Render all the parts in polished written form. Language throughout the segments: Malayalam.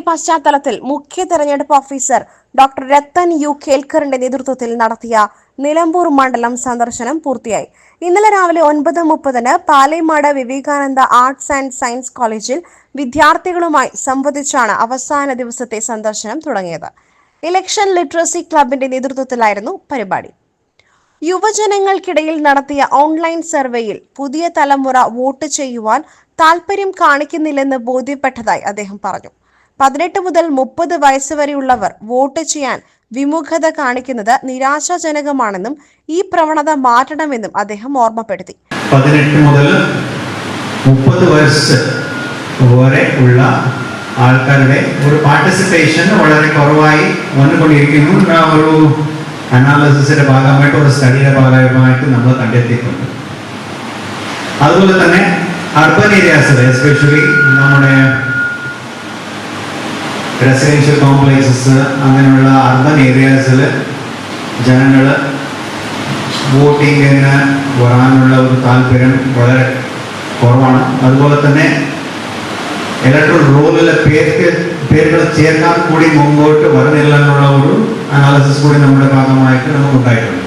പശ്ചാത്തലത്തിൽ മുഖ്യ തെരഞ്ഞെടുപ്പ് ഓഫീസർ ഡോക്ടർ രത്തൻ യു കേൽക്കറിന്റെ നേതൃത്വത്തിൽ നടത്തിയ നിലമ്പൂർ മണ്ഡലം സന്ദർശനം പൂർത്തിയായി. ഇന്നലെ രാവിലെ 9:30 പാലൈമാട് വിവേകാനന്ദ ആർട്സ് ആൻഡ് സയൻസ് കോളേജിൽ വിദ്യാർത്ഥികളുമായി സംവദിച്ചാണ് അവസാന ദിവസത്തെ സന്ദർശനം തുടങ്ങിയത്. ഇലക്ഷൻ ലിറ്ററസി ക്ലബിന്റെ നേതൃത്വത്തിലായിരുന്നു പരിപാടി. യുവജനങ്ങൾക്കിടയിൽ നടത്തിയ ഓൺലൈൻ സർവേയിൽ പുതിയ തലമുറ വോട്ട് ചെയ്യുവാൻ താൽപര്യം കാണിക്കുന്നില്ലെന്ന് ബോധ്യപ്പെട്ടതായി അദ്ദേഹം പറഞ്ഞു. 18 മുതൽ 30 വയസ്സ് വരെയുള്ളവർ വോട്ട് ചെയ്യാൻ വിമുഖത കാണിക്കുന്നത് നിരാശാജനകമാണെന്നും ഈ പ്രവണത മാറ്റണമെന്നും അദ്ദേഹം ഓർമ്മപ്പെടുത്തി. 18 മുതൽ 30 വയസ്സ് വരെ ഉള്ള ആൾക്കാരുടെ ഒരു പാർട്ടിസിപ്പേഷൻ വളരെ കുറവായി വന്നുകൊണ്ടിരിക്കുന്നു. ഒരു അനാലിസിസിന്റെ ഭാഗമായിട്ട് ഒരു സ്റ്റഡിയുടെ ഭാഗമായിട്ട് നമ്മൾ കണ്ടെത്തിയിട്ടുണ്ട്. അതുപോലെ തന്നെ അർബൻ ഏരിയാസിൽ എസ്പെഷ്യലി നമ്മുടെ റെസിഡൻഷ്യൽ കോംപ്ലക്സസ് അങ്ങനെയുള്ള അർബൻ ഏരിയാസിൽ ജനങ്ങൾ വോട്ടിങ്ങിന് വരാനുള്ള ഒരു താല്പര്യം വളരെ കുറവാണ്. അതുപോലെ തന്നെ ഇലക്ട്രൽ റോളിലെ പേരുകൾ ചേർക്കാൻ കൂടി മുമ്പോട്ട് വരുന്നില്ല എന്നുള്ള ഒരു അനാലിസിസ് കൂടി നമ്മുടെ ഭാഗമായിട്ട് നമുക്കുണ്ടായിട്ടുണ്ട്.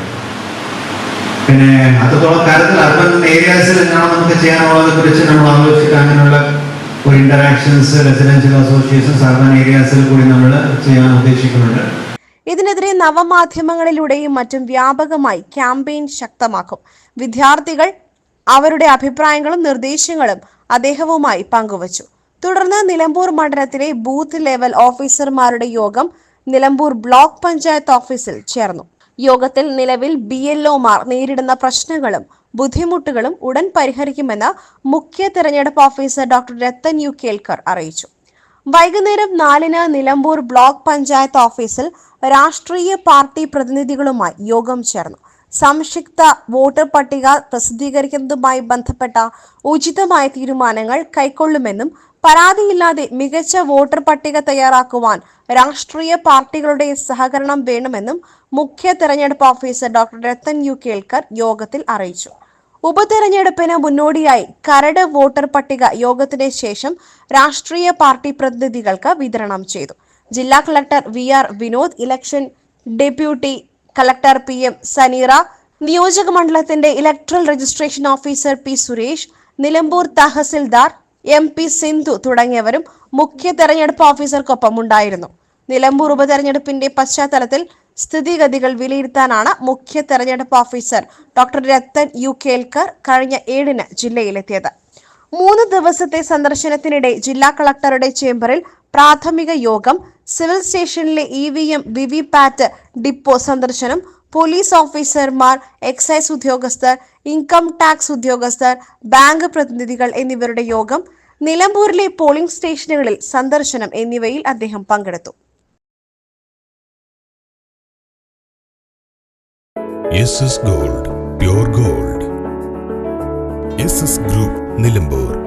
പിന്നെ അത്രത്തോളം കാര്യത്തിൽ അർബൻ ഏരിയാസിൽ എന്താണ് നമുക്ക് ചെയ്യാനുള്ളതിനെ കുറിച്ച് നമ്മൾ ആലോചിച്ചിട്ട് അങ്ങനെയുള്ള ഒരു ഇന്ററാക്ഷൻസ് റെസിഡൻഷ്യൽ അസോസിയേഷൻസ് അർബൻ ഏരിയാസിൽ കൂടി നമ്മൾ ചെയ്യാൻ ഉദ്ദേശിക്കുന്നുണ്ട്. ഇതിനെതിരെ നവമാധ്യമങ്ങളിലൂടെയും മറ്റും വ്യാപകമായി ക്യാമ്പയിൻ ശക്തമാക്കും. വിദ്യാർത്ഥികൾ അവരുടെ അഭിപ്രായങ്ങളും നിർദ്ദേശങ്ങളും അദ്ദേഹവുമായി പങ്കുവച്ചു. തുടർന്ന് നിലമ്പൂർ മണ്ഡലത്തിലെ ബൂത്ത് ലെവൽ ഓഫീസർമാരുടെ യോഗം നിലമ്പൂർ ബ്ലോക്ക് പഞ്ചായത്ത് ഓഫീസിൽ ചേർന്നു. യോഗത്തിൽ നിലവിൽ BLOമാർ നേരിടുന്ന പ്രശ്നങ്ങളും ബുദ്ധിമുട്ടുകളും ഉടൻ പരിഹരിക്കുമെന്ന് മുഖ്യ തെരഞ്ഞെടുപ്പ് officer doctor Rathan U Kelkar അറിയിച്ചു. വൈകുന്നേരം 4 നിലമ്പൂർ ബ്ലോക്ക് പഞ്ചായത്ത് ഓഫീസിൽ രാഷ്ട്രീയ പാർട്ടി പ്രതിനിധികളുമായി യോഗം ചേർന്നു. സംക്ഷിപ്ത വോട്ടർ പട്ടിക പ്രസിദ്ധീകരിക്കുന്നതുമായി ബന്ധപ്പെട്ട ഉചിതമായ തീരുമാനങ്ങൾ കൈക്കൊള്ളുമെന്നും പരാതിയില്ലാതെ മികച്ച വോട്ടർ പട്ടിക തയ്യാറാക്കുവാൻ രാഷ്ട്രീയ പാർട്ടികളുടെ സഹകരണം വേണമെന്നും മുഖ്യ തെരഞ്ഞെടുപ്പ് officer doctor Rathan U Kelkar യോഗത്തിൽ അറിയിച്ചു. ഉപതെരഞ്ഞെടുപ്പിന് മുന്നോടിയായി കരട് വോട്ടർ പട്ടിക യോഗത്തിന് ശേഷം രാഷ്ട്രീയ പാർട്ടി പ്രതിനിധികൾക്ക് വിതരണം ചെയ്തു. ജില്ലാ collector VR Vinod, election deputy collector PM Saneera, നിയോജക മണ്ഡലത്തിന്റെ electoral registration officer P Suresh, Nilambur tahsildar MP Sindhu തുടങ്ങിയവരും മുഖ്യ തെരഞ്ഞെടുപ്പ് ഓഫീസർക്കൊപ്പം ഉണ്ടായിരുന്നു. നിലമ്പൂർ ഉപതെരഞ്ഞെടുപ്പിന്റെ പശ്ചാത്തലത്തിൽ സ്ഥിതിഗതികൾ വിലയിരുത്താനാണ് മുഖ്യ തെരഞ്ഞെടുപ്പ് officer doctor Rathan U Kelkar കഴിഞ്ഞ 7 ജില്ലയിലെത്തിയത്. 3 ദിവസത്തെ സന്ദർശനത്തിനിടെ ജില്ലാ കളക്ടറുടെ ചേംബറിൽ പ്രാഥമിക യോഗം, സിവിൽ സ്റ്റേഷനിലെ EVM VVPAT ഡിപ്പോ സന്ദർശനം, പോലീസ് ഓഫീസർമാർ, എക്സൈസ് ഉദ്യോഗസ്ഥർ, ഇൻകം ടാക്സ് ഉദ്യോഗസ്ഥർ, ബാങ്ക് പ്രതിനിധികൾ എന്നിവരുടെ യോഗം, നിലമ്പൂരിലെ പോളിംഗ് സ്റ്റേഷനുകളിൽ സന്ദർശനം എന്നിവയിൽ അദ്ദേഹം പങ്കെടുത്തു. SS Gold, Pure Gold. SS Group, Nilambur.